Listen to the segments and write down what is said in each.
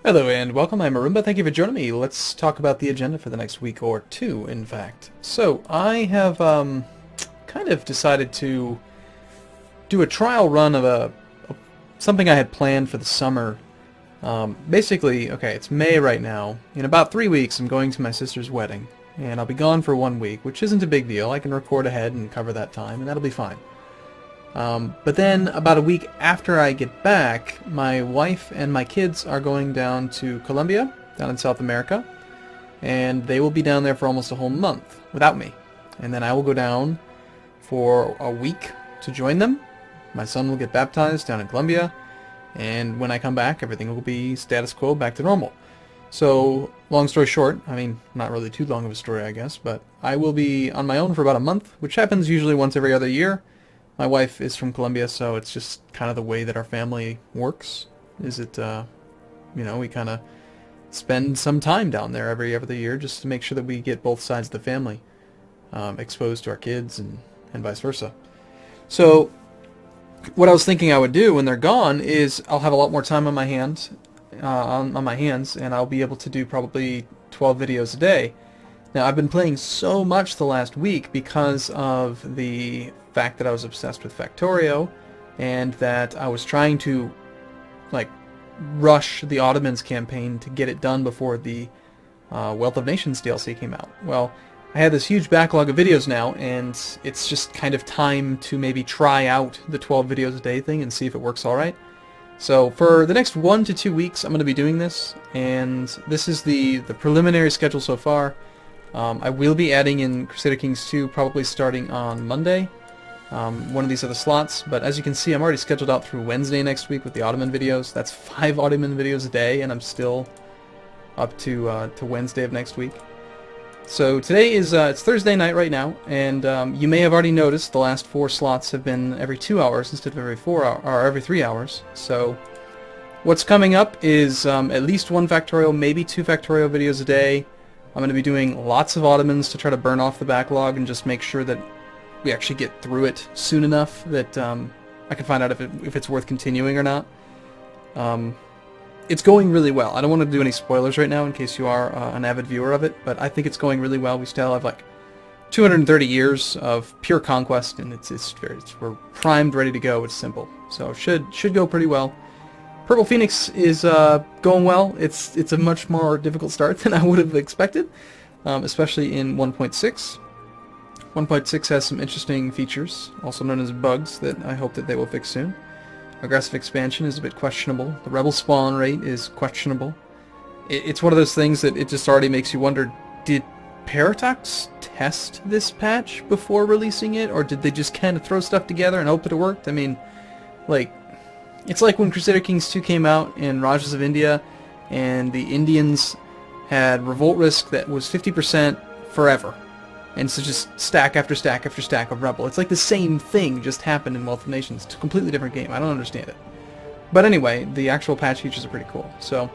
Hello and welcome, I'm Arumba. Thank you for joining me. Let's talk about the agenda for the next week or two, in fact. So, I have kind of decided to do a trial run of something I had planned for the summer. Basically, okay, it's May right now. In about 3 weeks, I'm going to my sister's wedding, and I'll be gone for 1 week, which isn't a big deal. I can record ahead and cover that time, and that'll be fine. But then, about a week after I get back, my wife and my kids are going down to Colombia, down in South America, and they will be down there for almost a whole month without me. And then I will go down for a week to join them. My son will get baptized down in Colombia, and when I come back, everything will be status quo, back to normal. So, long story short, I mean, not really too long of a story, I guess, but I will be on my own for about a month, which happens usually once every other year. My wife is from Colombia, so it's just kind of the way that our family works. Is it, we kind of spend some time down there every other year just to make sure that we get both sides of the family exposed to our kids and vice versa. So what I was thinking I would do when they're gone is I'll have a lot more time on my hands, and I'll be able to do probably 12 videos a day. Now, I've been playing so much the last week because of the fact that I was obsessed with Factorio, and that I was trying to, rush the Ottomans campaign to get it done before the Wealth of Nations DLC came out. Well, I had this huge backlog of videos now, and it's just kind of time to maybe try out the 12 videos a day thing and see if it works alright. So for the next 1 to 2 weeks, I'm going to be doing this, and this is the preliminary schedule so far. I will be adding in Crusader Kings 2 probably starting on Monday, one of these other slots, but as you can see I'm already scheduled out through Wednesday next week with the Ottoman videos. That's 5 Ottoman videos a day, and I'm still up to Wednesday of next week. So today is it's Thursday night right now, and you may have already noticed the last 4 slots have been every 2 hours instead of every 4 hours, or every 3 hours. So what's coming up is at least 1 Factorio, maybe 2 Factorio videos a day. I'm going to be doing lots of Ottomans to try to burn off the backlog and just make sure that we actually get through it soon enough that I can find out if it's worth continuing or not. It's going really well. I don't want to do any spoilers right now in case you are an avid viewer of it, but I think it's going really well. We still have like 230 years of pure conquest, and we're primed, ready to go. It's simple, so should go pretty well. Purple Phoenix is going well. It's a much more difficult start than I would have expected, especially in 1.6. 1.6 has some interesting features, also known as bugs, that I hope that they will fix soon. Aggressive expansion is a bit questionable. The rebel spawn rate is questionable. It's one of those things that it just already makes you wonder, did Paradox test this patch before releasing it, or did they just kind of throw stuff together and hope that it worked? I mean, it's like when Crusader Kings 2 came out in Rajas of India, and the Indians had revolt risk that was 50% forever. And so just stack after stack after stack of rebel. It's like the same thing just happened in Wealth of Nations. It's a completely different game. I don't understand it. But anyway, the actual patch features are pretty cool. So,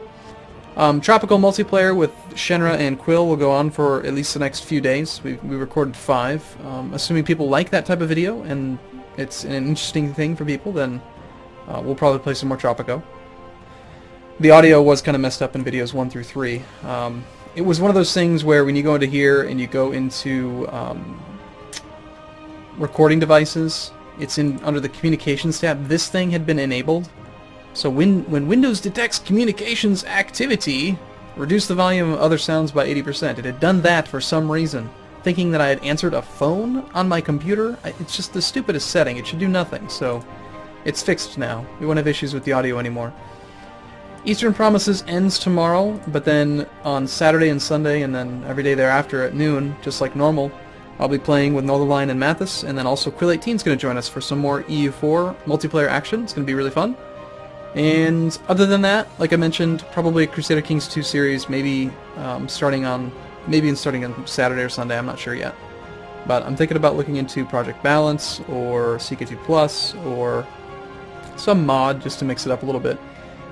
Tropical multiplayer with Shenra and Quill will go on for at least the next few days. We recorded 5. Assuming people like that type of video, and it's an interesting thing for people, then we'll probably play some more Tropico. The audio was kind of messed up in videos 1 through 3. It was one of those things where when you go into here and you go into recording devices, it's under the communications tab. This thing had been enabled. So when Windows detects communications activity, reduce the volume of other sounds by 80%. It had done that for some reason, thinking that I had answered a phone on my computer. It's just the stupidest setting. It should do nothing. So it's fixed now. We won't have issues with the audio anymore. Eastern Promises ends tomorrow, but then on Saturday and Sunday, and then every day thereafter at noon, just like normal, I'll be playing with Northernlion and Mathis, and then also Quill 18 is going to join us for some more EU4 multiplayer action. It's going to be really fun. And other than that, like I mentioned, probably a Crusader Kings 2 series, maybe starting on Saturday or Sunday. I'm not sure yet, but I'm thinking about looking into Project Balance or CK2 Plus or some mod just to mix it up a little bit.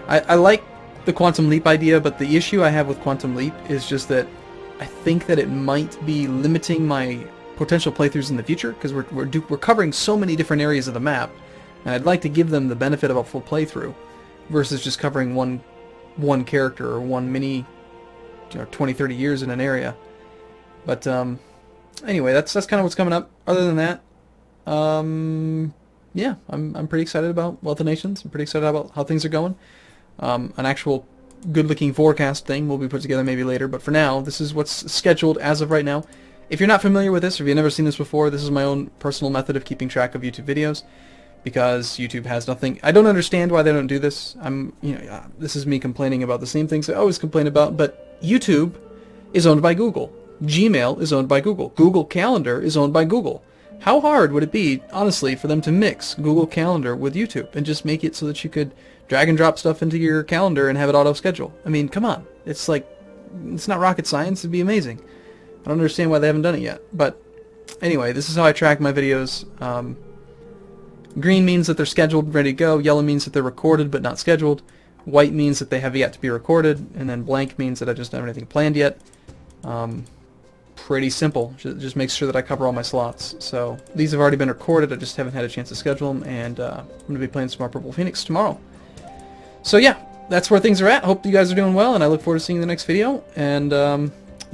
I like the Quantum Leap idea, but the issue I have with Quantum Leap is just that I think that it might be limiting my potential playthroughs in the future, because we're covering so many different areas of the map, and I'd like to give them the benefit of a full playthrough versus just covering one one character or one mini, 20, 30 years in an area. But anyway, that's kind of what's coming up. Other than that, yeah, I'm pretty excited about Wealth of Nations. I'm pretty excited about how things are going. An actual good-looking forecast thing will be put together maybe later, but for now, this is what's scheduled as of right now. If you're not familiar with this, or if you've never seen this before, this is my own personal method of keeping track of YouTube videos, because YouTube has nothing. I don't understand why they don't do this. This is me complaining about the same things I always complain about, but YouTube is owned by Google. Gmail is owned by Google. Google Calendar is owned by Google. How hard would it be, honestly, for them to mix Google Calendar with YouTube and just make it so that you could drag and drop stuff into your calendar and have it auto-schedule? I mean, come on. It's not rocket science. It'd be amazing. I don't understand why they haven't done it yet. But anyway, this is how I track my videos. Green means that they're scheduled, ready to go. Yellow means that they're recorded but not scheduled. White means that they have yet to be recorded. And then blank means that I just don't have anything planned yet. Pretty simple. Just make sure that I cover all my slots. So these have already been recorded. I just haven't had a chance to schedule them. And I'm going to be playing some more Purple Phoenix tomorrow. So yeah, that's where things are at. Hope you guys are doing well, and I look forward to seeing you in the next video. And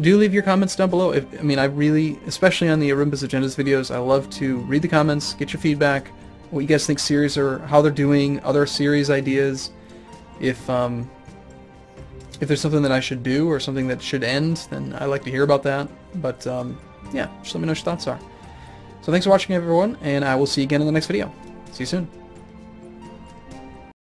do leave your comments down below. I really, especially on the Arumba's Agendas videos, I love to read the comments, get your feedback, what you guys think series are, how they're doing, other series ideas. If there's something that I should do or something that should end, then I like to hear about that. But yeah, just let me know what your thoughts are. So thanks for watching, everyone, and I will see you again in the next video. See you soon.